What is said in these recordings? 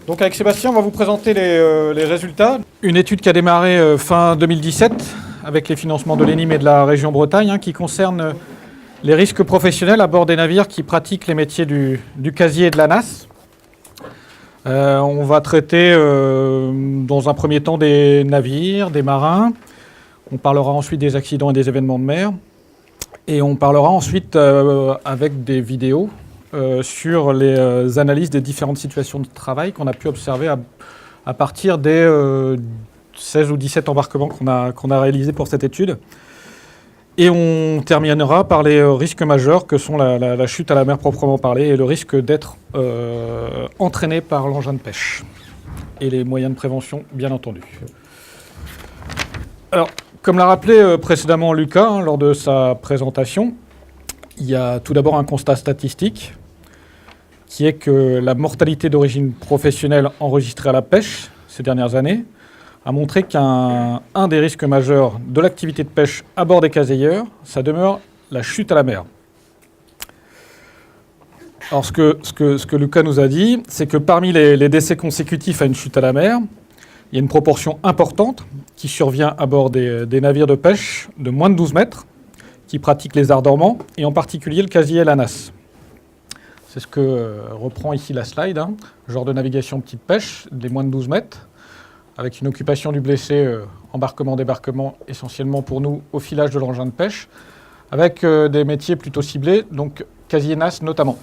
Donc avec Sébastien, on va vous présenter les résultats. Une étude qui a démarré fin 2017 avec les financements de l'ENIM et de la région Bretagne, qui concerne les risques professionnels à bord des navires qui pratiquent les métiers du casier et de la nasse. On va traiter dans un premier temps des navires, des marins. On parlera ensuite des accidents et des événements de mer. Et on parlera ensuite avec des vidéos sur les analyses des différentes situations de travail qu'on a pu observer à partir des 16 ou 17 embarquements qu'on a réalisés pour cette étude. Et on terminera par les risques majeurs que sont la chute à la mer proprement parlée et le risque d'être entraîné par l'engin de pêche. Et les moyens de prévention, bien entendu. Alors, comme l'a rappelé précédemment Lucas lors de sa présentation, il y a tout d'abord un constat statistique qui est que la mortalité d'origine professionnelle enregistrée à la pêche ces dernières années a montré qu'un des risques majeurs de l'activité de pêche à bord des casieurs, ça demeure la chute à la mer. Alors ce que Lucas nous a dit, c'est que parmi les décès consécutifs à une chute à la mer, il y a une proportion importante qui survient à bord des navires de pêche de moins de 12 mètres qui pratiquent les arts dormants, et en particulier le casier et la nasse. C'est ce que reprend ici la slide, genre de navigation petite pêche, des moins de 12 mètres, avec une occupation du blessé, embarquement-débarquement, essentiellement pour nous au filage de l'engin de pêche, avec des métiers plutôt ciblés, donc casier nasse notamment.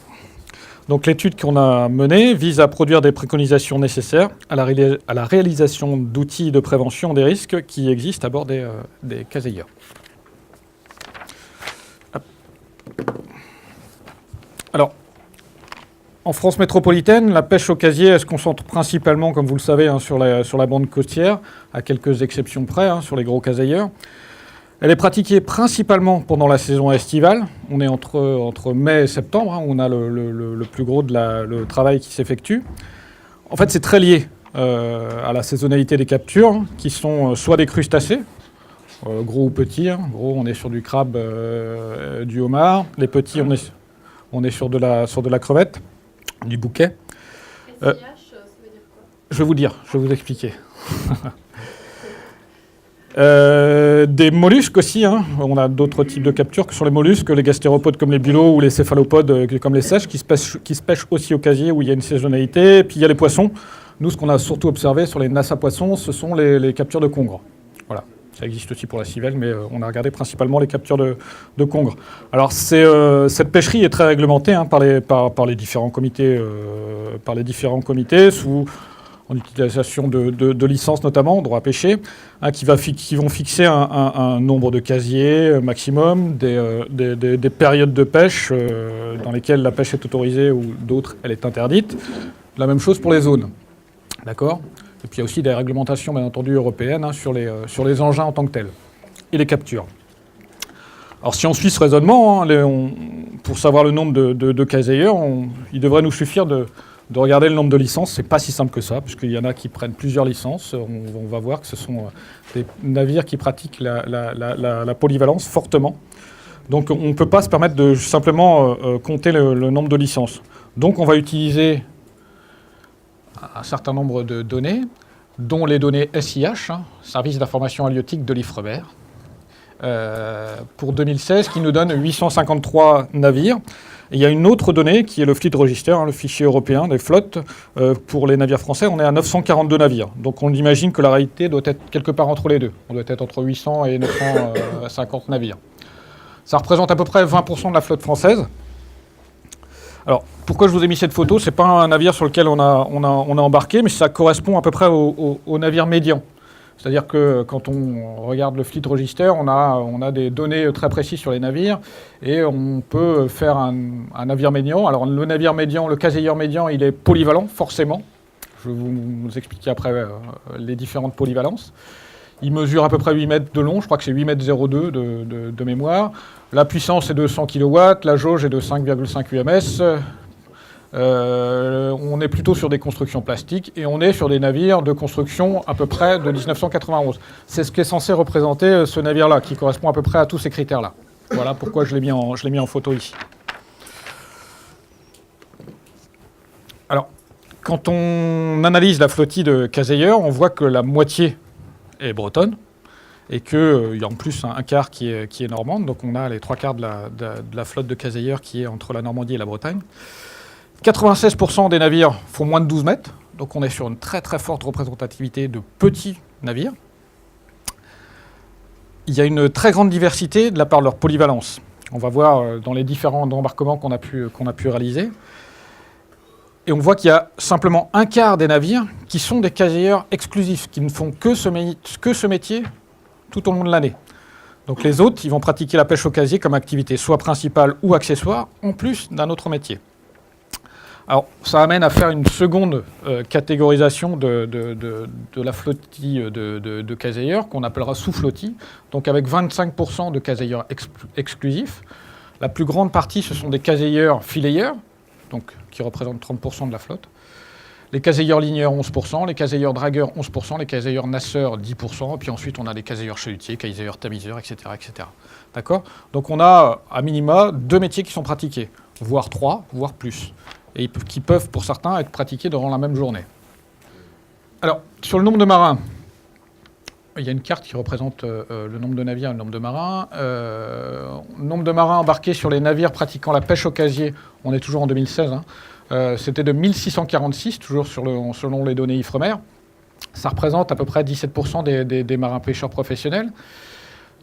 Donc l'étude qu'on a menée vise à produire des préconisations nécessaires à la réalisation d'outils de prévention des risques qui existent à bord des casiers. Alors, en France métropolitaine, la pêche au casier elle se concentre principalement, comme vous le savez, sur la bande côtière, à quelques exceptions près, sur les gros casiers. Elle est pratiquée principalement pendant la saison estivale. On est entre mai et septembre, où on a le plus gros le travail qui s'effectue. En fait, c'est très lié à la saisonnalité des captures, qui sont soit des crustacés, gros ou petits. Gros, on est sur du crabe, du homard. Les petits, on est sur de la crevette, du bouquet. SIH, ça veut dire quoi ? Je vais vous expliquer. Des mollusques aussi, on a d'autres types de captures que sont les mollusques, les gastéropodes comme les bulots ou les céphalopodes comme les sèches qui se pêchent aussi au casier où il y a une saisonnalité. Et puis il y a les poissons. Nous, ce qu'on a surtout observé sur les nasses à poissons, ce sont les captures de congres. Voilà. Ça existe aussi pour la civelle, mais on a regardé principalement les captures de congres. Alors cette pêcherie est très réglementée par les différents comités, en utilisation de licences notamment, droit à pêcher, qui vont fixer un nombre de casiers maximum, des périodes de pêche dans lesquelles la pêche est autorisée ou d'autres, elle est interdite. La même chose pour les zones. D'accord ? Et puis il y a aussi des réglementations, bien entendu, européennes sur les engins en tant que tels et les captures. Alors si on suit ce raisonnement, pour savoir le nombre de casiers, il devrait nous suffire de regarder le nombre de licences. C'est pas si simple que ça, puisqu'il y en a qui prennent plusieurs licences. On va voir que ce sont des navires qui pratiquent la polyvalence fortement. Donc on ne peut pas se permettre de simplement compter le nombre de licences. Donc on va utiliser un certain nombre de données, dont les données SIH, Service d'information halieutique de l'Ifremer, pour 2016, qui nous donne 853 navires. Et il y a une autre donnée qui est le Fleet Register, le fichier européen des flottes. Pour les navires français, on est à 942 navires. Donc on imagine que la réalité doit être quelque part entre les deux. On doit être entre 800 et 950 navires. Ça représente à peu près 20% de la flotte française. Alors, pourquoi je vous ai mis cette photo ? Ce n'est pas un navire sur lequel on a embarqué, mais ça correspond à peu près au navire médian. C'est-à-dire que quand on regarde le Fleet Register, on a des données très précises sur les navires et on peut faire un navire médian. Alors le navire médian, le casier médian, il est polyvalent, forcément. Je vais vous expliquer après les différentes polyvalences. Il mesure à peu près 8 mètres de long, je crois que c'est 8 mètres 02 de mémoire. La puissance est de 100 kW, la jauge est de 5,5 UMS. On est plutôt sur des constructions plastiques et on est sur des navires de construction à peu près de 1991. C'est ce qui est censé représenter ce navire-là, qui correspond à peu près à tous ces critères-là. Voilà pourquoi je l'ai mis en photo ici. Alors, Quand on analyse la flottille de Caseilleurs, on voit que la moitié est bretonne et qu'il y a en plus un quart qui est normande. Donc on a les 3/4 de la flotte de Caseilleurs qui est entre la Normandie et la Bretagne. 96% des navires font moins de 12 mètres. Donc on est sur une très très forte représentativité de petits navires. Il y a une très grande diversité de la part de leur polyvalence. On va voir dans les différents embarquements qu'on a pu réaliser. Et on voit qu'il y a simplement un quart des navires qui sont des Caseilleurs exclusifs, qui ne font que ce métier tout au long de l'année. Donc les autres, ils vont pratiquer la pêche au casier comme activité soit principale ou accessoire, en plus d'un autre métier. Alors ça amène à faire une seconde catégorisation de la flottille de Caseilleurs, qu'on appellera sous-flottille, donc avec 25% de Caseilleurs exclusifs. La plus grande partie, ce sont des Caseilleurs fileyeurs, donc qui représentent 30% de la flotte. Les Caseilleurs ligneurs, 11%, les Caseilleurs dragueurs, 11%, les Caseilleurs nasseurs, 10%, et puis ensuite on a les Caseilleurs chalutiers, Caseilleurs tamiseurs, etc. etc. D'accord ? Donc on a à minima 2 métiers qui sont pratiqués, voire 3, voire plus, et qui peuvent pour certains être pratiqués durant la même journée. Alors, sur le nombre de marins, il y a une carte qui représente le nombre de navires et le nombre de marins. Nombre de marins embarqués sur les navires pratiquant la pêche au casier, on est toujours en 2016, c'était de 1646, toujours selon les données Ifremer. Ça représente à peu près 17% des marins pêcheurs professionnels.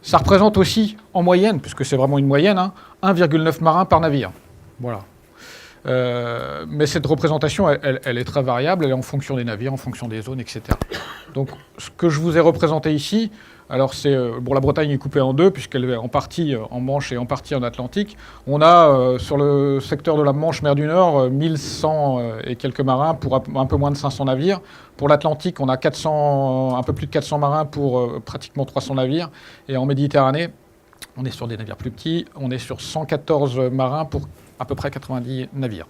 Ça représente aussi, en moyenne, puisque c'est vraiment une moyenne, 1,9 marins par navire. Voilà. Mais cette représentation, elle est très variable, elle est en fonction des navires, en fonction des zones, etc. Donc, ce que je vous ai représenté ici, alors c'est la Bretagne est coupée en deux, puisqu'elle est en partie en Manche et en partie en Atlantique. On a sur le secteur de la Manche, mer du Nord, 1100 et quelques marins pour un peu moins de 500 navires. Pour l'Atlantique, on a un peu plus de 400 marins pour pratiquement 300 navires. Et en Méditerranée, on est sur des navires plus petits, on est sur 114 marins pour à peu près 90 navires.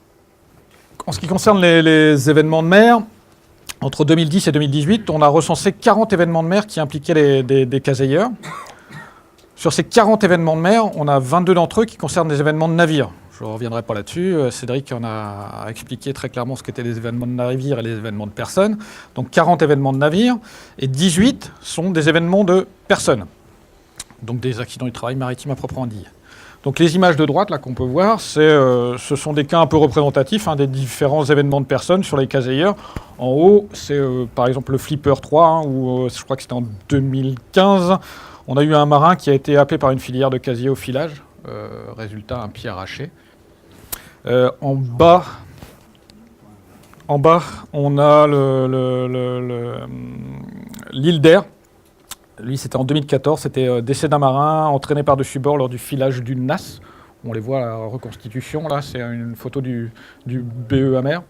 En ce qui concerne les événements de mer, entre 2010 et 2018, on a recensé 40 événements de mer qui impliquaient des Caseilleurs. Sur ces 40 événements de mer, on a 22 d'entre eux qui concernent des événements de navires. Je ne reviendrai pas là-dessus. Cédric en a expliqué très clairement ce qu'étaient les événements de navires et les événements de personnes. Donc 40 événements de navires et 18 sont des événements de personnes. Donc des accidents du travail maritime à proprement dit. Donc les images de droite là qu'on peut voir, ce sont des cas un peu représentatifs des différents événements de personnes sur les Caseilleurs. En haut, c'est par exemple le Flipper 3, où je crois que c'était en 2015. On a eu un marin qui a été happé par une filière de casier au filage. Résultat, un pied arraché. En bas, on a l'île d'Air. Lui, c'était en 2014, c'était décès d'un marin entraîné par-dessus bord lors du filage d'une nasse. On les voit à la reconstitution, là, c'est une photo du BE mer.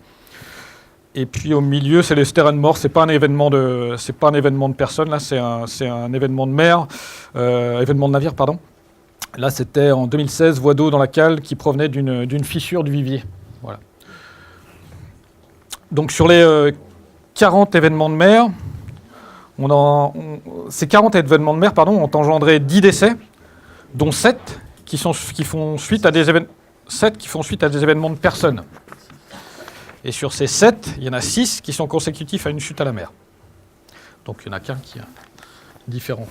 Et puis au milieu, c'est les Sterrenmore, c'est pas un événement de personnes, là, c'est un événement de mer, événement de navire, pardon. Là, c'était en 2016, voie d'eau dans la cale qui provenait d'une fissure du vivier. Voilà. Donc sur les 40 événements de mer, ces 40 événements de mer ont engendré 10 décès, dont 7 qui font suite à des événements de personnes. Et sur ces 7, il y en a 6 qui sont consécutifs à une chute à la mer. Donc il n'y en a qu'un qui est différent.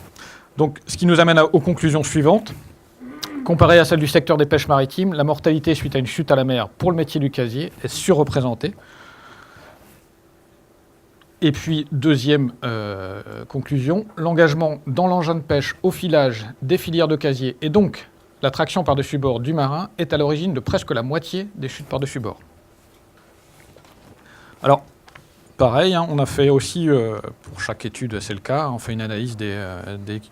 Donc ce qui nous amène aux conclusions suivantes. Comparée à celle du secteur des pêches maritimes, la mortalité suite à une chute à la mer pour le métier du casier est surreprésentée. Et puis, deuxième conclusion, l'engagement dans l'engin de pêche au filage des filières de casier et donc la traction par-dessus bord du marin est à l'origine de presque la moitié des chutes par-dessus bord. Alors, pareil, on a fait aussi, pour chaque étude c'est le cas, on fait une analyse des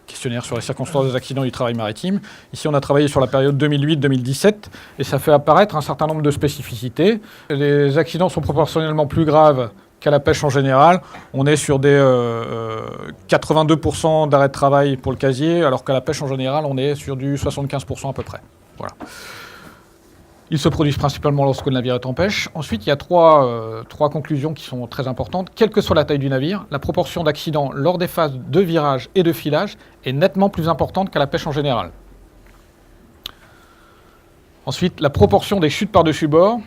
questionnaires sur les circonstances des accidents du travail maritime. Ici on a travaillé sur la période 2008-2017 et ça fait apparaître un certain nombre de spécificités. Les accidents sont proportionnellement plus graves qu'à la pêche en général. On est sur des 82% d'arrêt de travail pour le casier, alors qu'à la pêche en général, on est sur du 75% à peu près. Voilà. Ils se produisent principalement lorsque le navire est en pêche. Ensuite, il y a trois conclusions qui sont très importantes. Quelle que soit la taille du navire, la proportion d'accidents lors des phases de virage et de filage est nettement plus importante qu'à la pêche en général. Ensuite, la proportion des chutes par-dessus bord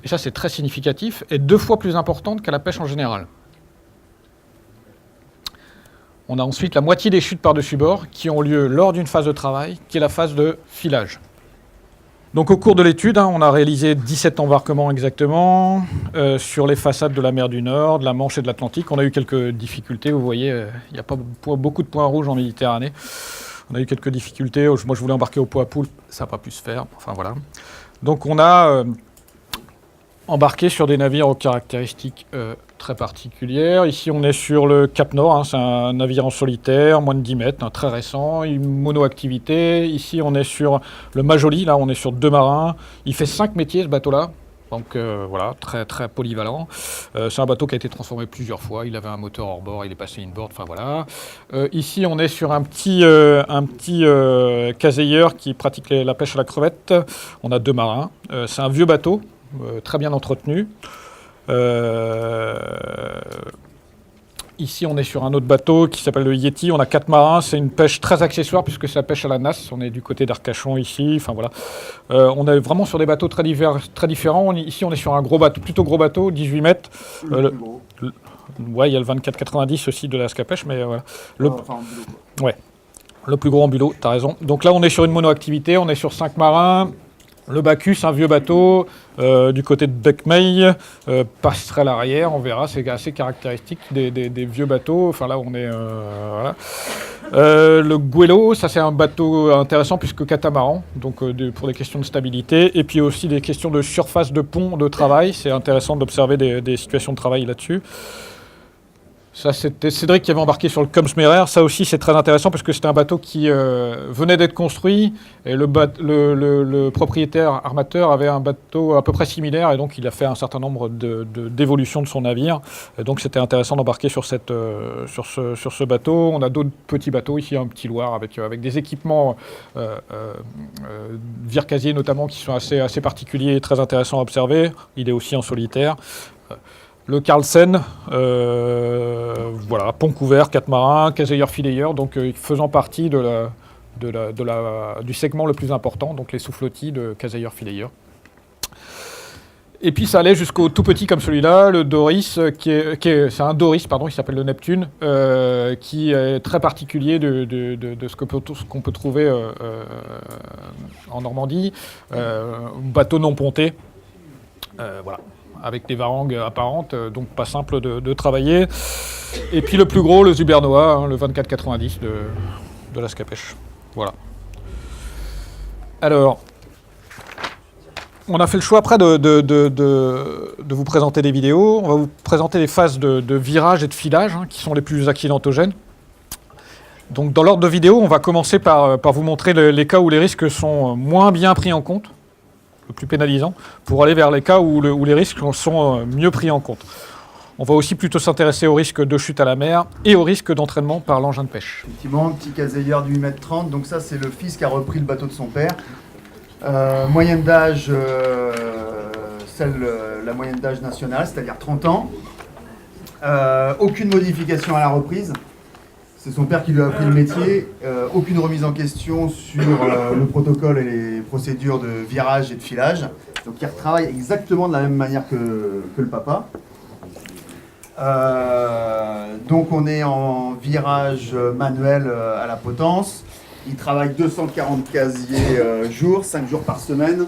et ça c'est très significatif, est 2 fois plus importante qu'à la pêche en général. On a ensuite la moitié des chutes par-dessus bord qui ont lieu lors d'une phase de travail, qui est la phase de filage. Donc au cours de l'étude, on a réalisé 17 embarquements exactement sur les façades de la mer du Nord, de la Manche et de l'Atlantique. On a eu quelques difficultés, vous voyez, il n'y a pas beaucoup de points rouges en Méditerranée. On a eu quelques difficultés, moi je voulais embarquer au pot à poule, ça n'a pas pu se faire, enfin voilà. Donc on a embarqué sur des navires aux caractéristiques très particulières. Ici, on est sur le Cap Nord, c'est un navire en solitaire, moins de 10 mètres, très récent, une mono-activité. Ici, on est sur le Majoli, là, on est sur 2 marins. Il fait 5 métiers, ce bateau-là. Donc voilà, très, très polyvalent. C'est un bateau qui a été transformé plusieurs fois. Il avait un moteur hors bord, il est passé inboard, enfin voilà. Ici, on est sur un petit caseilleur qui pratique la pêche à la crevette. On a 2 marins. C'est un vieux bateau, très bien entretenu. Ici, on est sur un autre bateau qui s'appelle le Yeti. On a 4 marins. C'est une pêche très accessoire puisque c'est la pêche à la nasse. On est du côté d'Arcachon ici. Enfin voilà. On est vraiment sur des bateaux très différents. Ici, on est sur un gros bateau, plutôt gros bateau, 18 mètres. Ouais, il y a le 2490 aussi de la Scapèche, mais voilà. Ouais, le plus gros en bulot. T'as raison. Donc là, on est sur une mono-activité. On est sur 5 marins. Le Bacchus, un vieux bateau, du côté de Becmeil, passerelle arrière, on verra, c'est assez caractéristique des vieux bateaux. Enfin là, on est... voilà. Le Guelo, ça c'est un bateau intéressant puisque catamaran, donc pour des questions de stabilité, et puis aussi des questions de surface de pont de travail. C'est intéressant d'observer des situations de travail là-dessus. Ça, c'était Cédric qui avait embarqué sur le Comsmerer. Ça aussi, c'est très intéressant parce que c'était un bateau qui venait d'être construit et le propriétaire armateur avait un bateau à peu près similaire et donc il a fait un certain nombre d'évolutions de son navire. Et donc c'était intéressant d'embarquer sur ce bateau. On a d'autres petits bateaux, ici un petit Loire avec des équipements Vircasier notamment qui sont assez particuliers et très intéressants à observer. Il est aussi en solitaire. Le Carlsen, voilà, pont couvert, 4 marins, caseilleur filayeur, donc faisant partie du segment le plus important, donc les sous-flottilles de caseilleur filayeur. Et puis ça allait jusqu'au tout petit comme celui-là, le Doris, c'est un Doris, pardon, il s'appelle le Neptune, qui est très particulier de ce qu'on peut trouver en Normandie, bateau non ponté, voilà. Avec des varangues apparentes, donc pas simple de travailler. Et puis le plus gros, le Zubernoa, le 2490 de la Scapèche. Voilà. Alors, on a fait le choix après de vous présenter des vidéos. On va vous présenter les phases de virage et de filage, qui sont les plus accidentogènes. Donc dans l'ordre de vidéo, on va commencer par vous montrer les cas où les risques sont moins bien pris en compte, le plus pénalisant, pour aller vers les cas où les risques sont mieux pris en compte. On va aussi plutôt s'intéresser au risque de chute à la mer et au risque d'entraînement par l'engin de pêche. Effectivement, petit caseilleur de 8,30 m, donc ça c'est le fils qui a repris le bateau de son père. Moyenne d'âge, la moyenne d'âge nationale, c'est-à-dire 30 ans. Aucune modification à la reprise. C'est son père qui lui a appris le métier. Aucune remise en question sur le protocole et les procédures de virage et de filage. Donc il retravaille exactement de la même manière que le papa. Donc on est en virage manuel à la potence. Il travaille 240 casiers jour, 5 jours par semaine,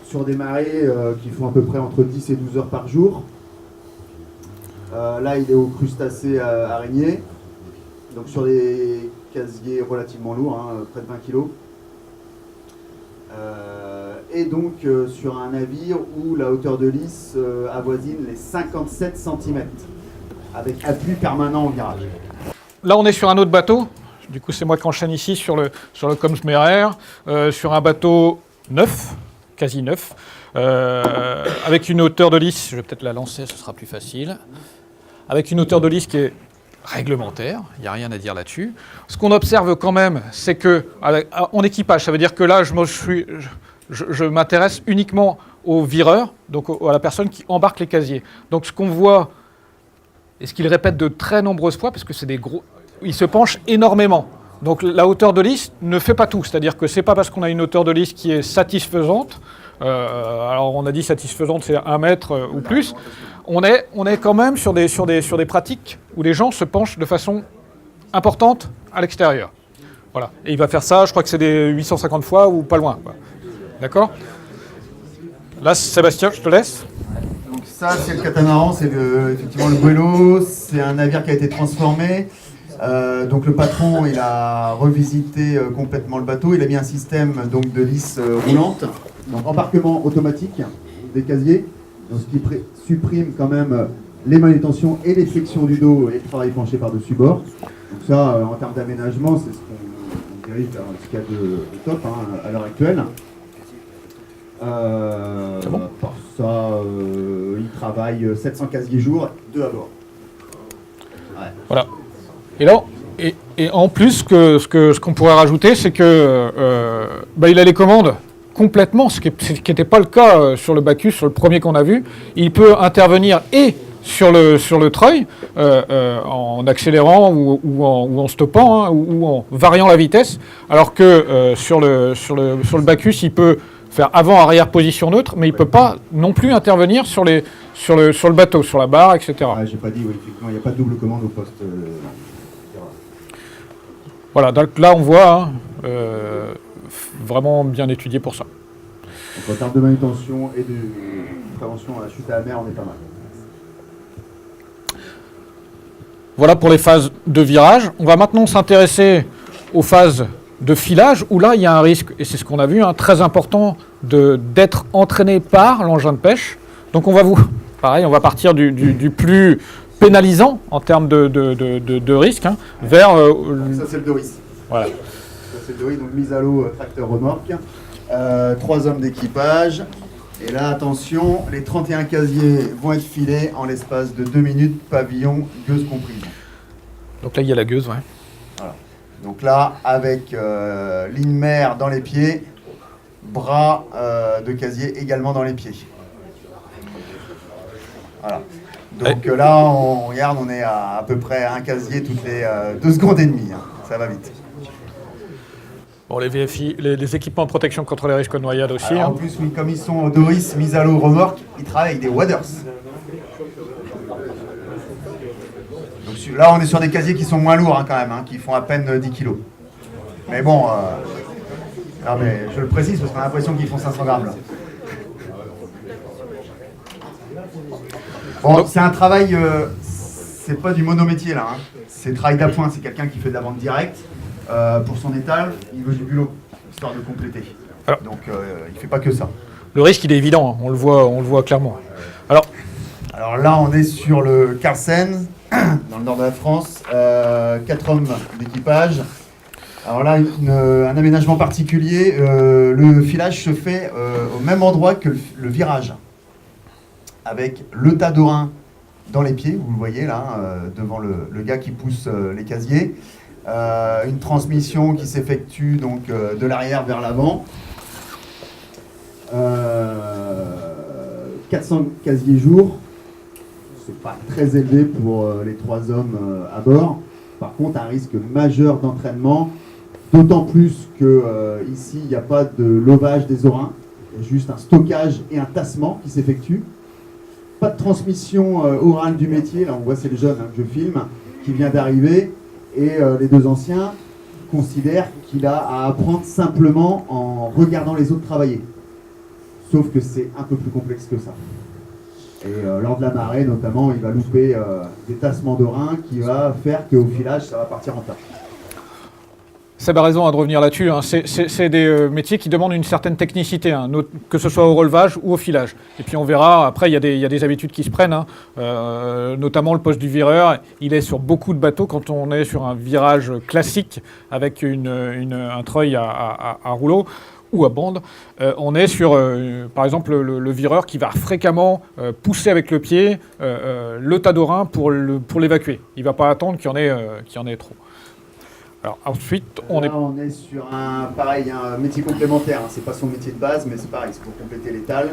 sur des marées qui font à peu près entre 10 et 12 heures par jour. Là il est au crustacé araignée. Donc sur des casiers relativement lourds, près de 20 kg. Et donc sur un navire où la hauteur de lisse avoisine les 57 cm, avec appui permanent au virage. Là on est sur un autre bateau, du coup c'est moi qui enchaîne ici sur le Comsmerer, sur un bateau neuf, quasi neuf, avec une hauteur de lisse, je vais peut-être la lancer, ce sera plus facile, avec une hauteur de lisse qui est réglementaire, il n'y a rien à dire là-dessus. Ce qu'on observe quand même, c'est que en équipage, ça veut dire que là, je m'intéresse uniquement aux vireurs, donc à la personne qui embarque les casiers. Donc ce qu'on voit, et ce qu'il répète de très nombreuses fois, parce que c'est des gros, il se penche énormément. Donc la hauteur de lisse ne fait pas tout, c'est-à-dire que c'est pas parce qu'on a une hauteur de lisse qui est satisfaisante alors on a dit satisfaisante, c'est 1 mètre ou plus. On est quand même sur des pratiques où les gens se penchent de façon importante à l'extérieur. Voilà. Et il va faire ça, je crois que c'est des 850 fois ou pas loin, quoi. D'accord ? Là, Sébastien, je te laisse. Donc ça, c'est le catamaran, c'est effectivement le Vuelo. C'est un navire qui a été transformé. Donc le patron, il a revisité complètement le bateau. Il a mis un système donc, de lisse roulante. Donc embarquement automatique des casiers. Donc, ce qui supprime quand même les manutentions et les flexions du dos et le travail penché par-dessus bord. Donc ça, en termes d'aménagement, c'est ce qu'on dirige vers ce qu'il y a de top hein, à l'heure actuelle. C'est bon. Par ça, il travaille 700 casiers jour, 2 à bord. Ouais. Voilà. Et là, et en plus, ce qu'on pourrait rajouter, c'est que il a les commandes complètement, ce qui n'était pas le cas sur le Bacchus, sur le premier qu'on a vu. Il peut intervenir et sur le treuil, en accélérant ou en stoppant, hein, ou en variant la vitesse, alors que sur le Bacchus, il peut faire avant-arrière position neutre, mais il ne peut pas non plus intervenir sur le bateau, sur la barre, etc. Ouais, j'ai pas dit, oui, effectivement, il n'y a pas de double commande au poste. Voilà, donc là on voit vraiment bien étudié pour ça. Donc en termes de manutention et de prévention à la chute à la mer, on est pas mal. Voilà pour les phases de virage. On va maintenant s'intéresser aux phases de filage, où là il y a un risque, et c'est ce qu'on a vu, hein, très important d'être entraîné par l'engin de pêche. Donc on va partir du plus pénalisant en termes de risque, hein, vers... Ça c'est le Doris. Voilà. Ça c'est le Doris, donc mise à l'eau, tracteur remorque. 3 hommes d'équipage. Et là, attention, les 31 casiers vont être filés en l'espace de 2 minutes, pavillon, gueuse comprise. Donc là il y a la gueuse, ouais. Voilà. Donc là, avec ligne mère dans les pieds, bras de casier également dans les pieds. Voilà. Donc là, on est à peu près un casier toutes les 2 secondes et demie. Hein. Ça va vite. Bon, les VFI, les équipements de protection contre les risques de noyade aussi. Alors, en plus, oui, comme ils sont au Doris, mise à l'eau, remorque, ils travaillent avec des waders. Donc là, on est sur des casiers qui sont moins lourds hein, quand même, hein, qui font à peine 10 kg. Mais bon, non, mais je le précise parce qu'on a l'impression qu'ils font 500 grammes là. Bon, c'est un travail, c'est pas du monométier là, hein. C'est travail d'appoint, c'est quelqu'un qui fait de la vente directe. Pour son étal, il veut du bulot, histoire de compléter. Alors, donc il fait pas que ça. Le risque il est évident, hein, on le voit clairement. Alors là, on est sur le Carsen, dans le nord de la France, 4 hommes d'équipage. Alors là, un aménagement particulier, le filage se fait au même endroit que le virage, avec le tas d'orin dans les pieds, vous le voyez là, devant le gars qui pousse les casiers. Une transmission qui s'effectue donc de l'arrière vers l'avant. 400 casiers jour, c'est pas très élevé pour les 3 hommes à bord. Par contre, un risque majeur d'entraînement, d'autant plus que ici il n'y a pas de lovage des orins, il y a juste un stockage et un tassement qui s'effectue. Pas de transmission orale du métier, là on voit c'est le jeune hein, que je filme, qui vient d'arriver. Et les 2 anciens considèrent qu'il a à apprendre simplement en regardant les autres travailler. Sauf que c'est un peu plus complexe que ça. Et lors de la marée, notamment, il va louper des tassements d'orins qui va faire qu'au filage, ça va partir en tas. Seb a raison de revenir là-dessus. Hein. C'est des métiers qui demandent une certaine technicité, hein, que ce soit au relevage ou au filage. Et puis on verra, après il y a des habitudes qui se prennent, hein. Notamment le poste du vireur. Il est sur beaucoup de bateaux quand on est sur un virage classique avec un treuil à rouleau ou à bande. On est sur, par exemple, le vireur qui va fréquemment pousser avec le pied le tas d'orins pour l'évacuer. Il ne va pas attendre qu'il y en ait trop. Alors ensuite, on est sur un métier complémentaire. Hein. C'est pas son métier de base, mais c'est pareil, c'est pour compléter l'étal.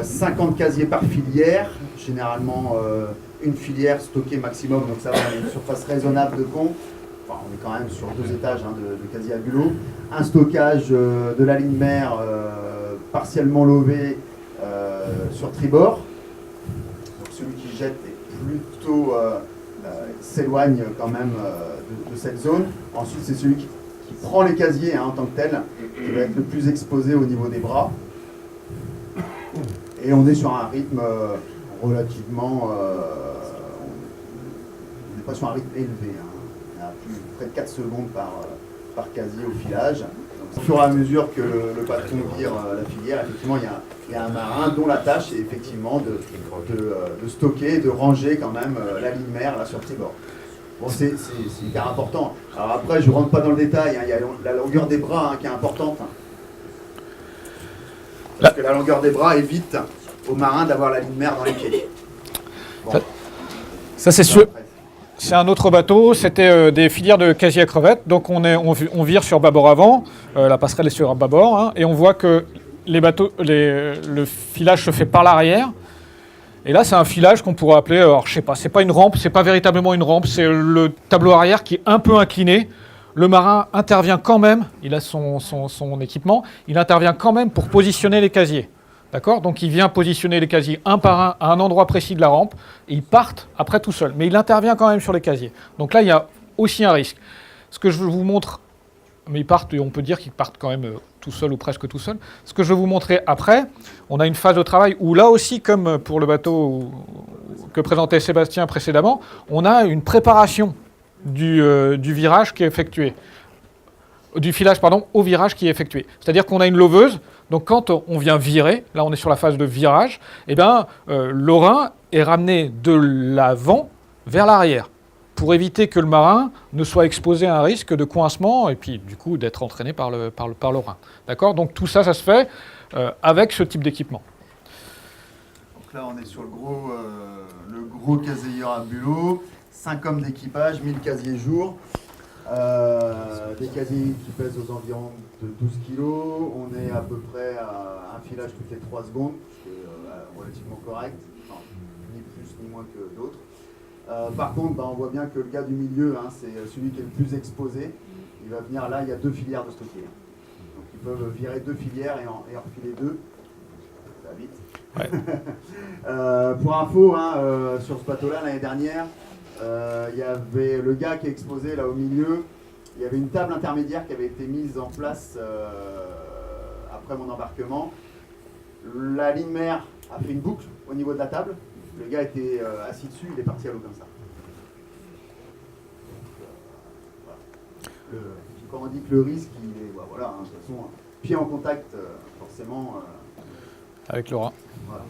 50 casiers par filière, généralement une filière stockée maximum, donc ça va à une surface raisonnable de pont. Enfin, on est quand même sur 2 étages hein, de casiers à bulot. Un stockage de la ligne mère partiellement lové sur tribord. Donc celui qui jette est plutôt s'éloigne quand même de cette zone. Ensuite, c'est celui qui prend les casiers en tant que tel, qui va être le plus exposé au niveau des bras. Et on est sur un rythme relativement... on n'est pas sur un rythme élevé. On a près de 4 secondes par casier au filage. Donc, au fur et à mesure que le patron vire la filière, effectivement, il y a un marin dont la tâche est effectivement de stocker, de ranger quand même la ligne mère là, sur tribord. Bon, c'est hyper important. Alors après, je ne rentre pas dans le détail, il y a la longueur des bras qui est importante. Parce que la longueur des bras évite aux marins d'avoir la ligne mère dans les pieds. Bon. Ça c'est sûr. C'est un autre bateau, c'était des filières de casier à crevettes. Donc on vire sur bâbord avant, la passerelle est sur bâbord, hein, et on voit que le filage se fait par l'arrière. Et là, c'est un filage qu'on pourrait appeler, alors je sais pas, c'est pas une rampe, c'est pas véritablement une rampe, c'est le tableau arrière qui est un peu incliné. Le marin intervient quand même, il a son équipement, il intervient quand même pour positionner les casiers. D'accord ? Donc il vient positionner les casiers un par un à un endroit précis de la rampe, et ils partent après tout seul. Mais il intervient quand même sur les casiers. Donc là, il y a aussi un risque. Ce que je vous montre, mais ils partent, et on peut dire qu'ils partent quand même tout seuls ou presque tout seuls. Ce que je vais vous montrer après, on a une phase de travail où là aussi, comme pour le bateau que présentait Sébastien précédemment, on a une préparation du virage qui est effectué. Du filage, pardon, au virage qui est effectué. C'est-à-dire qu'on a une loveuse, donc quand on vient virer, là on est sur la phase de virage, eh bien, l'orin est ramené de l'avant vers l'arrière, pour éviter que le marin ne soit exposé à un risque de coincement et puis du coup d'être entraîné par l'orin. D'accord ? Donc tout ça, ça se fait avec ce type d'équipement. Donc là on est sur le gros casier à bulot, 5 hommes d'équipage, 1000 casiers jour. Des casiers qui pèsent aux environs de 12 kg. On est à peu près à un filage toutes les 3 secondes, ce qui est relativement correct, enfin, ni plus ni moins que d'autres. Par contre, on voit bien que le gars du milieu, c'est celui qui est le plus exposé. Il va venir là, il y a 2 filières de stocker. Donc ils peuvent virer 2 filières et en refiler 2. Ça va vite. Ouais. Pour info, sur ce bateau-là, l'année dernière, il y avait le gars qui est exposé là au milieu. Il y avait une table intermédiaire qui avait été mise en place après mon embarquement. La ligne mère a fait une boucle au niveau de la table. Le gars était assis dessus, il est parti à l'eau comme ça. Voilà. Quand on dit que le risque, il est, voilà, de toute façon, pied en contact, forcément. Avec Laura. Voilà.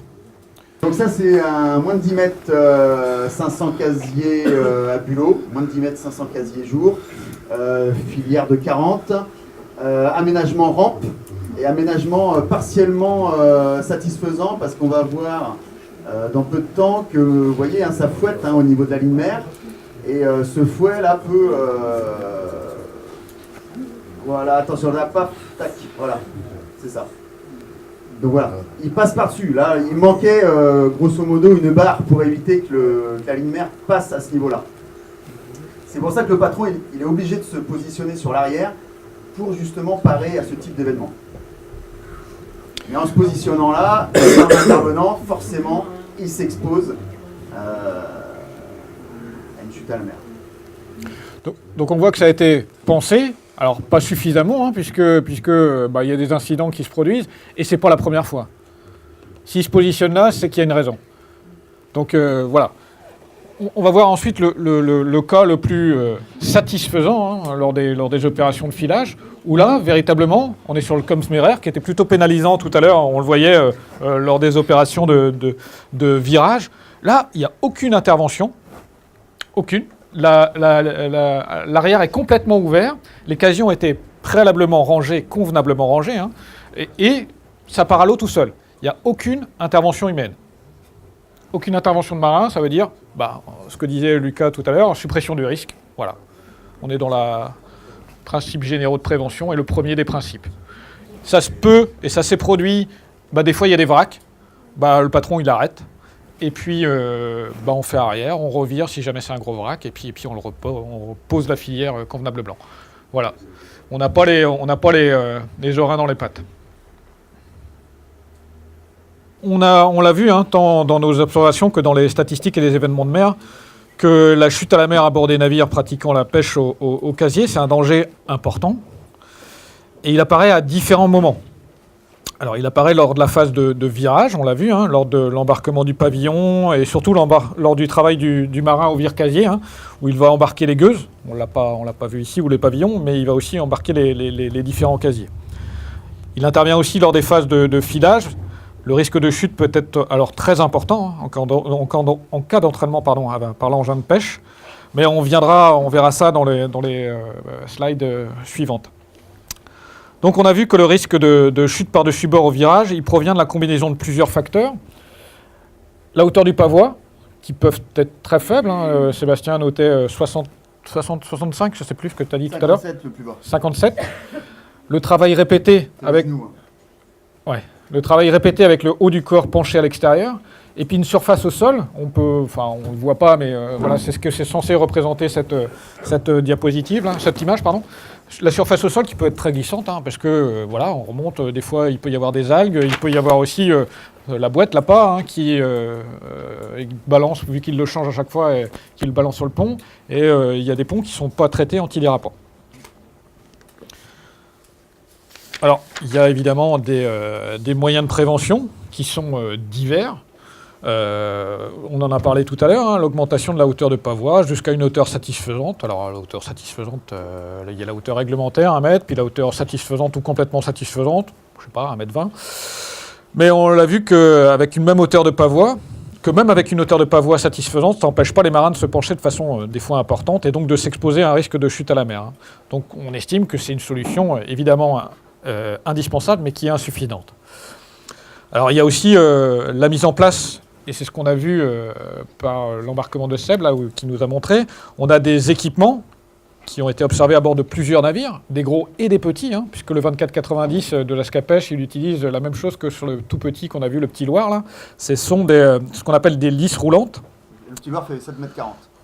Donc ça c'est un moins de 10 mètres 500 casiers à bulot, moins de 10 mètres 500 casiers jour, filière de 40, aménagement rampe et aménagement partiellement satisfaisant parce qu'on va voir dans peu de temps que, vous voyez, ça fouette au niveau de la ligne mère et ce fouet là peut... voilà, attention là, paf, tac, voilà, c'est ça. Donc voilà, il passe par-dessus. Là, il manquait grosso modo une barre pour éviter que la ligne mère passe à ce niveau-là. C'est pour ça que le patron, il est obligé de se positionner sur l'arrière pour justement parer à ce type d'événement. Mais en se positionnant là, l'intervenant, forcément, il s'expose à une chute à la mer. Donc on voit que ça a été pensé. Alors, pas suffisamment, puisque y a des incidents qui se produisent, et c'est pas la première fois. S'il se positionne là, c'est qu'il y a une raison. Donc, voilà. On va voir ensuite le cas le plus satisfaisant lors des opérations de filage, où là, véritablement, on est sur le Komsmerer, qui était plutôt pénalisant tout à l'heure, on le voyait lors des opérations de virage. Là, il n'y a aucune intervention, aucune. L'arrière est complètement ouvert, les casiers ont été préalablement rangés, convenablement rangés, et ça part à l'eau tout seul. Il n'y a aucune intervention humaine. Aucune intervention de marin, ça veut dire, ce que disait Lucas tout à l'heure, suppression du risque. Voilà. On est dans les principes généraux de prévention et le premier des principes. Ça se peut, et ça s'est produit, des fois il y a des vracs, le patron il arrête. Et puis, on fait arrière, on revire si jamais c'est un gros vrac, et puis on repose la filière convenablement. Voilà. On n'a pas les orins dans les pattes. on l'a vu hein, tant dans nos observations que dans les statistiques et les événements de mer, que la chute à la mer à bord des navires pratiquant la pêche au casier, c'est un danger important. Et il apparaît à différents moments. Alors, il apparaît lors de la phase de virage, on l'a vu, hein, lors de l'embarquement du pavillon et surtout lors du travail du marin au vire-casier, hein, où il va embarquer les gueuses. On l'a pas vu ici, ou les pavillons, mais il va aussi embarquer les différents casiers. Il intervient aussi lors des phases de filage. Le risque de chute peut être alors très important hein, en cas d'entraînement par l'engin de pêche, mais on verra ça dans les slides suivantes. Donc on a vu que le risque de chute par-dessus bord au virage, il provient de la combinaison de plusieurs facteurs. La hauteur du pavois, qui peuvent être très faibles. Hein. Sébastien notait 65, je ne sais plus ce que tu as dit tout à l'heure. 57 le plus bas. 57. Le travail répété avec nous. Ouais, le travail répété avec le haut du corps penché à l'extérieur. Et puis une surface au sol, on ne le voit pas, mais voilà, c'est ce que c'est censé représenter cette diapositive, là, cette image, pardon. La surface au sol qui peut être très glissante, hein, parce que voilà, on remonte, des fois il peut y avoir des algues, il peut y avoir aussi la boîte, l'appât, hein, qui balance, vu qu'il le change à chaque fois, qu'il le balance sur le pont, et il y a des ponts qui ne sont pas traités antidérapants. Alors, il y a évidemment des moyens de prévention qui sont divers. On en a parlé tout à l'heure, hein, l'augmentation de la hauteur de pavois jusqu'à une hauteur satisfaisante. Alors la hauteur satisfaisante, il y a la hauteur réglementaire, 1 mètre, puis la hauteur satisfaisante ou complètement satisfaisante, je sais pas, 1,20 m. Mais on l'a vu qu'avec une même hauteur de pavois, que même avec une hauteur de pavois satisfaisante, ça n'empêche pas les marins de se pencher de façon des fois importante et donc de s'exposer à un risque de chute à la mer. Hein. Donc on estime que c'est une solution évidemment indispensable, mais qui est insuffisante. Alors il y a aussi la mise en place. Et c'est ce qu'on a vu par l'embarquement de Seb, là, qui nous a montré. On a des équipements qui ont été observés à bord de plusieurs navires, des gros et des petits, hein, puisque le 2490 de la Scapèche, il utilise la même chose que sur le tout petit qu'on a vu, le petit Loir. Là. Ce sont ce qu'on appelle des lisses roulantes. Le petit Loir fait 7,40 m.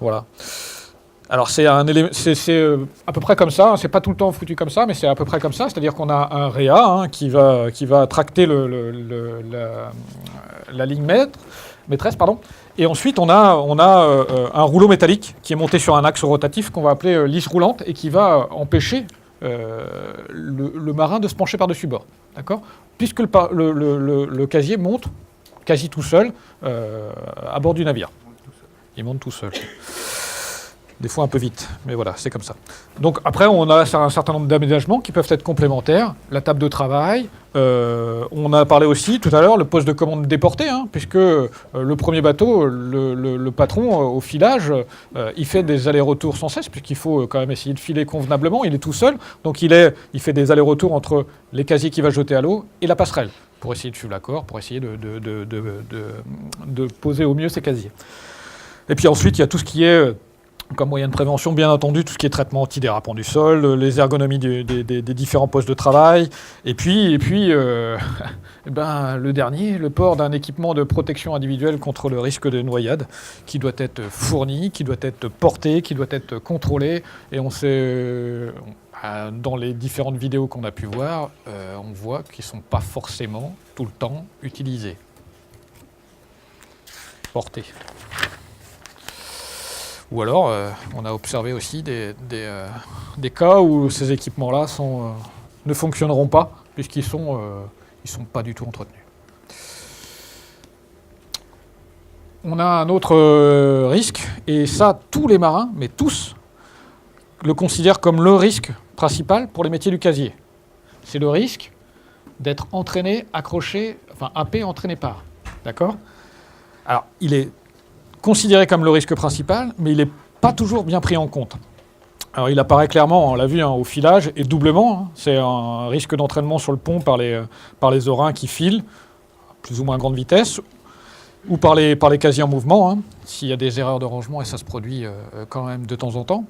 Voilà. Alors c'est à peu près comme ça, hein. C'est pas tout le temps foutu comme ça, mais c'est à peu près comme ça, c'est-à-dire qu'on a un réa hein, qui va tracter la ligne maîtresse, pardon. Et ensuite on a un rouleau métallique qui est monté sur un axe rotatif qu'on va appeler lisse roulante et qui va empêcher le marin de se pencher par-dessus bord, d'accord ? Puisque le casier monte quasi tout seul à bord du navire. Il monte tout seul. Des fois un peu vite, mais voilà, c'est comme ça. Donc après, on a un certain nombre d'aménagements qui peuvent être complémentaires. La table de travail, on a parlé aussi tout à l'heure, le poste de commande déporté, hein, puisque le premier bateau, le patron au filage, il fait des allers-retours sans cesse, puisqu'il faut quand même essayer de filer convenablement, il est tout seul, donc il fait des allers-retours entre les casiers qu'il va jeter à l'eau et la passerelle, pour essayer de suivre l'accord, pour essayer de poser au mieux ses casiers. Et puis ensuite, il y a tout ce qui est... comme moyen de prévention, bien entendu, tout ce qui est traitement antidérapant du sol, les ergonomies des différents postes de travail, et puis le dernier, le port d'un équipement de protection individuelle contre le risque de noyade, qui doit être fourni, qui doit être porté, qui doit être contrôlé, et on sait, dans les différentes vidéos qu'on a pu voir, on voit qu'ils ne sont pas forcément tout le temps utilisés. Portés. Ou alors, on a observé aussi des cas où ces équipements-là ne fonctionneront pas, puisqu'ils sont pas du tout entretenus. On a un autre risque, et ça, tous les marins, mais tous, le considèrent comme le risque principal pour les métiers du casier. C'est le risque d'être entraîné, accroché, enfin happé, entraîné par. D'accord ? Alors, il est considéré comme le risque principal, mais il n'est pas toujours bien pris en compte. Alors il apparaît clairement, on l'a vu, hein, au filage, et doublement, hein, c'est un risque d'entraînement sur le pont par les orins qui filent, à plus ou moins grande vitesse, ou par les casiers en mouvement, hein, s'il y a des erreurs de rangement, et ça se produit quand même de temps en temps.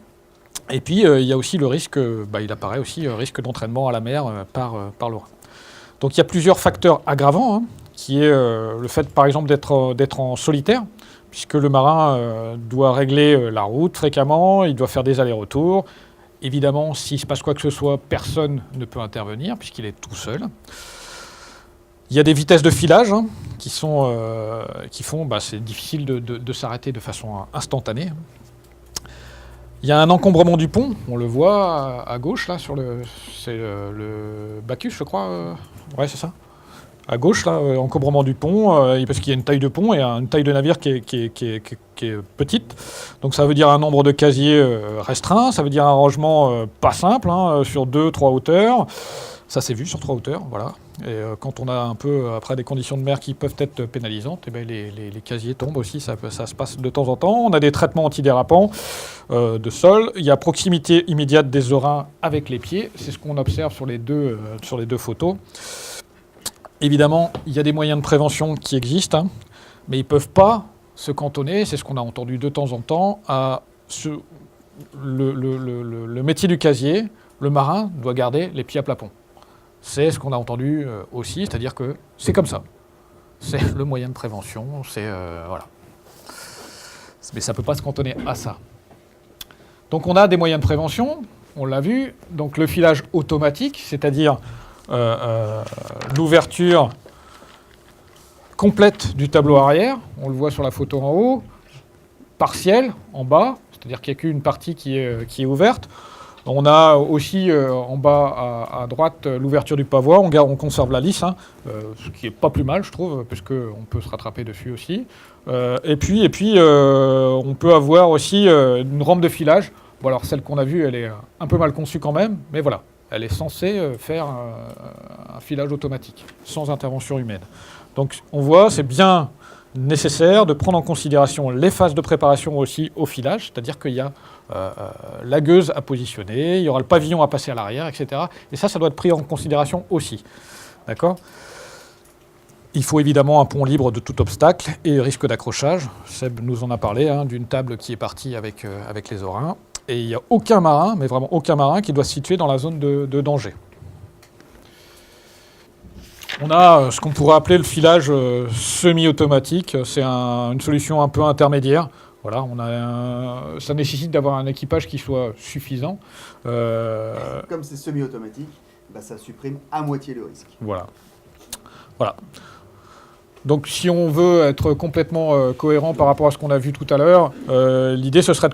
Et puis il y a aussi le risque, il apparaît aussi risque d'entraînement à la mer par l'orin. Donc il y a plusieurs facteurs aggravants, hein, qui est le fait par exemple d'être en solitaire, puisque le marin doit régler la route fréquemment, il doit faire des allers-retours. Évidemment, s'il se passe quoi que ce soit, personne ne peut intervenir, puisqu'il est tout seul. Il y a des vitesses de filage qui font, c'est difficile de s'arrêter de façon instantanée. Il y a un encombrement du pont, on le voit à gauche, là, c'est le Bacchus, je crois. Ouais, c'est ça. À gauche, là, encombrement du pont, parce qu'il y a une taille de pont et une taille de navire qui est petite. Donc ça veut dire un nombre de casiers restreint, ça veut dire un rangement pas simple, sur 2-3 hauteurs. Ça s'est vu sur 3 hauteurs, voilà. Et quand on a un peu, après, des conditions de mer qui peuvent être pénalisantes, les casiers tombent aussi, ça se passe de temps en temps. On a des traitements antidérapants de sol. Il y a proximité immédiate des orins avec les pieds. C'est ce qu'on observe sur les deux photos. Évidemment, il y a des moyens de prévention qui existent, mais ils ne peuvent pas se cantonner, c'est ce qu'on a entendu de temps en temps, à le métier du casier. Le marin doit garder les pieds à plat pont. C'est ce qu'on a entendu aussi, c'est-à-dire que c'est comme ça. C'est le moyen de prévention, voilà. Mais ça ne peut pas se cantonner à ça. Donc on a des moyens de prévention, on l'a vu. Donc le filage automatique, c'est-à-dire l'ouverture complète du tableau arrière, on le voit sur la photo en haut, partielle en bas, c'est-à-dire qu'il n'y a qu'une partie qui est ouverte. On a aussi en bas à droite l'ouverture du pavois, on conserve la lisse, ce qui n'est pas plus mal je trouve, puisqu'on peut se rattraper dessus aussi. Et puis on peut avoir aussi une rampe de filage. Bon alors celle qu'on a vue elle est un peu mal conçue quand même, mais voilà. Elle est censée faire un filage automatique, sans intervention humaine. Donc on voit, c'est bien nécessaire de prendre en considération les phases de préparation aussi au filage, c'est-à-dire qu'il y a la gueuse à positionner, il y aura le pavillon à passer à l'arrière, etc. Et ça doit être pris en considération aussi. D'accord ? Il faut évidemment un pont libre de tout obstacle et risque d'accrochage. Seb nous en a parlé, d'une table qui est partie avec les orins. Et il n'y a aucun marin, mais vraiment aucun marin, qui doit se situer dans la zone de danger. On a ce qu'on pourrait appeler le filage semi-automatique. C'est une solution un peu intermédiaire. Voilà, ça nécessite d'avoir un équipage qui soit suffisant. Comme c'est semi-automatique, ça supprime à moitié le risque. Voilà. Donc si on veut être complètement cohérent par rapport à ce qu'on a vu tout à l'heure, l'idée ce serait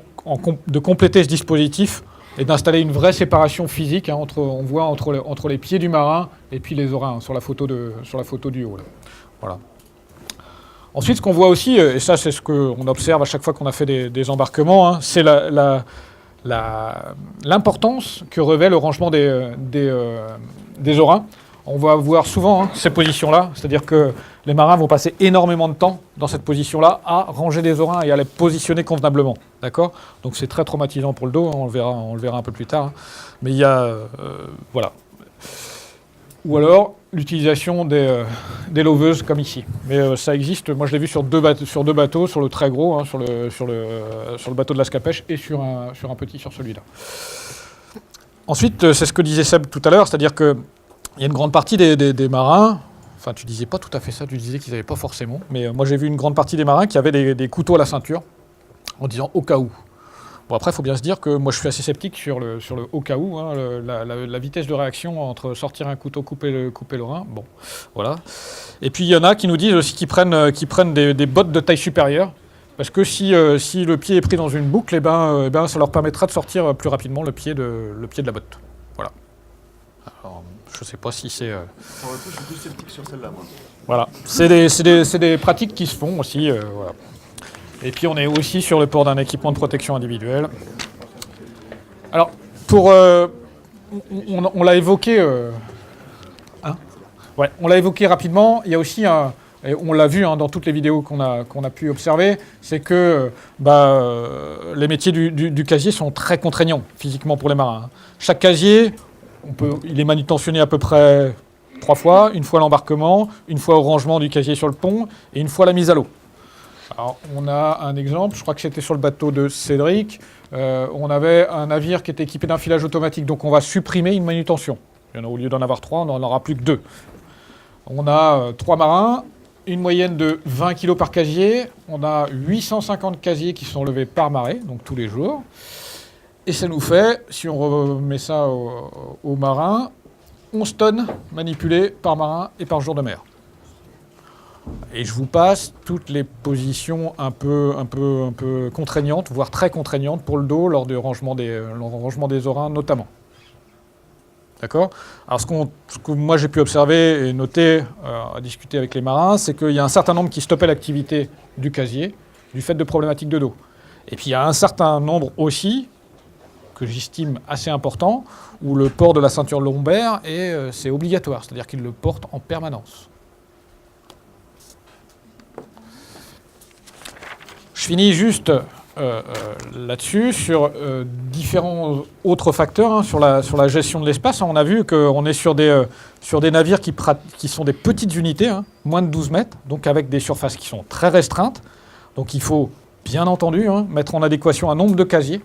de compléter ce dispositif et d'installer une vraie séparation physique, on voit entre les pieds du marin et puis les orins, sur la photo du haut. Là. Voilà. Ensuite, ce qu'on voit aussi, et ça c'est ce qu'on observe à chaque fois qu'on a fait des embarquements, c'est l'importance que revêt le rangement des orins. On va voir souvent ces positions-là, c'est-à-dire que les marins vont passer énormément de temps dans cette position-là à ranger des orins et à les positionner convenablement. D'accord ? Donc c'est très traumatisant pour le dos, on le verra un peu plus tard. Mais il y a... voilà. Ou alors l'utilisation des loveuses comme ici. Mais ça existe, moi je l'ai vu sur deux bateaux, sur le très gros, sur le bateau de l'Ascapèche et sur un petit, sur celui-là. Ensuite, c'est ce que disait Seb tout à l'heure, c'est-à-dire que il y a une grande partie des marins, enfin tu disais pas tout à fait ça, tu disais qu'ils n'avaient pas forcément, mais moi j'ai vu une grande partie des marins qui avaient des couteaux à la ceinture, en disant au cas où. Bon après il faut bien se dire que moi je suis assez sceptique sur le au cas où, la vitesse de réaction entre sortir un couteau, couper le rein, bon voilà. Et puis il y en a qui nous disent aussi qu'ils prennent des bottes de taille supérieure, parce que si le pied est pris dans une boucle, ça leur permettra de sortir plus rapidement le pied de la botte. Voilà. Alors, je ne sais pas si c'est... Pour le coup, je suis plus sceptique sur celle-là, moi. Voilà. C'est des pratiques qui se font aussi. Voilà. Et puis, on est aussi sur le port d'un équipement de protection individuelle. Alors, on l'a évoqué... Ouais, on l'a évoqué rapidement. Il y a aussi et on l'a vu dans toutes les vidéos qu'on a pu observer, c'est que les métiers du casier sont très contraignants physiquement pour les marins. Chaque casier... il est manutentionné à peu près 3 fois, une fois à l'embarquement, une fois au rangement du casier sur le pont et une fois à la mise à l'eau. Alors, on a un exemple, je crois que c'était sur le bateau de Cédric, on avait un navire qui était équipé d'un filage automatique, donc on va supprimer une manutention. Au lieu d'en avoir 3, on n'en aura plus que 2. On a 3 marins, une moyenne de 20 kg par casier, on a 850 casiers qui sont levés par marée, donc tous les jours. Et ça nous fait, si on remet ça aux marins, 11 tonnes manipulées par marin et par jour de mer. Et je vous passe toutes les positions un peu contraignantes, voire très contraignantes pour le dos lors du rangement des orins notamment. D'accord ? Alors ce que moi j'ai pu observer et noter, à discuter avec les marins, c'est qu'il y a un certain nombre qui stoppaient l'activité du casier du fait de problématiques de dos. Et puis il y a un certain nombre aussi, que j'estime assez important, où le port de la ceinture lombaire c'est obligatoire, c'est-à-dire qu'ils le portent en permanence. Je finis juste là-dessus sur différents autres facteurs, hein, sur la gestion de l'espace. On a vu qu'on est sur des navires qui sont des petites unités, hein, moins de 12 mètres, donc avec des surfaces qui sont très restreintes. Donc il faut, bien entendu, hein, mettre en adéquation un nombre de casiers,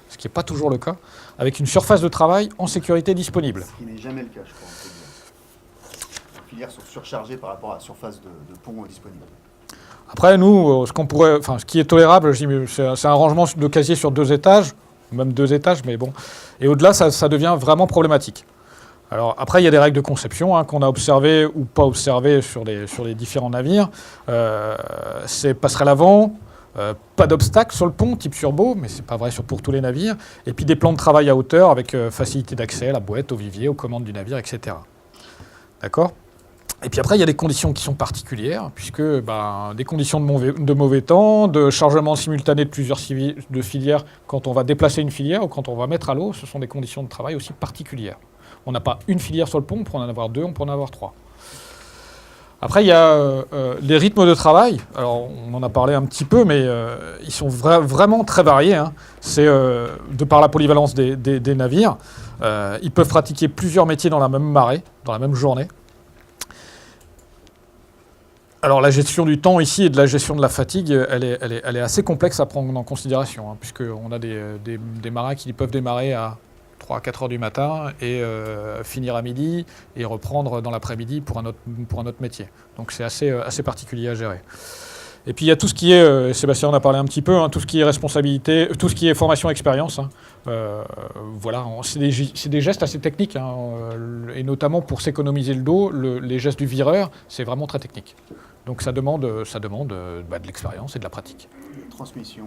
ce qui n'est pas toujours le cas, avec une surface de travail en sécurité disponible. Ce qui n'est jamais le cas, je crois. On peut dire. Les filières sont surchargées par rapport à la surface de pont disponible. Après, nous, ce qui est tolérable, c'est un rangement de casiers sur 2 étages, même 2 étages, mais bon. Et au-delà, ça devient vraiment problématique. Alors après, il y a des règles de conception, hein, qu'on a observées ou pas observées sur les différents navires. C'est passerelle avant, pas d'obstacle sur le pont, type surbo, mais c'est pas vrai pour tous les navires. Et puis des plans de travail à hauteur avec facilité d'accès à la boîte, au vivier, aux commandes du navire, etc. D'accord ? Et puis après, il y a des conditions qui sont particulières, puisque des conditions de mauvais temps, de chargement simultané de plusieurs filières quand on va déplacer une filière ou quand on va mettre à l'eau, ce sont des conditions de travail aussi particulières. On n'a pas une filière sur le pont, on peut en avoir 2, on peut en avoir 3. Après, il y a les rythmes de travail. Alors, on en a parlé un petit peu, mais ils sont vraiment très variés, hein. C'est de par la polyvalence des navires. Ils peuvent pratiquer plusieurs métiers dans la même marée, dans la même journée. Alors la gestion du temps ici et de la gestion de la fatigue, elle est assez complexe à prendre en considération, hein, puisqu'on a des marins qui peuvent démarrer à 3 à 4 heures du matin et finir à midi et reprendre dans l'après-midi pour un autre métier. Donc c'est assez particulier à gérer. Et puis il y a tout ce qui est, Sébastien en a parlé un petit peu, hein, tout ce qui est responsabilité, tout ce qui est formation-expérience. Hein. Voilà, c'est des gestes assez techniques, hein, et notamment pour s'économiser le dos, les gestes du vireur, c'est vraiment très technique. Donc ça demande de l'expérience et de la pratique. Transmission.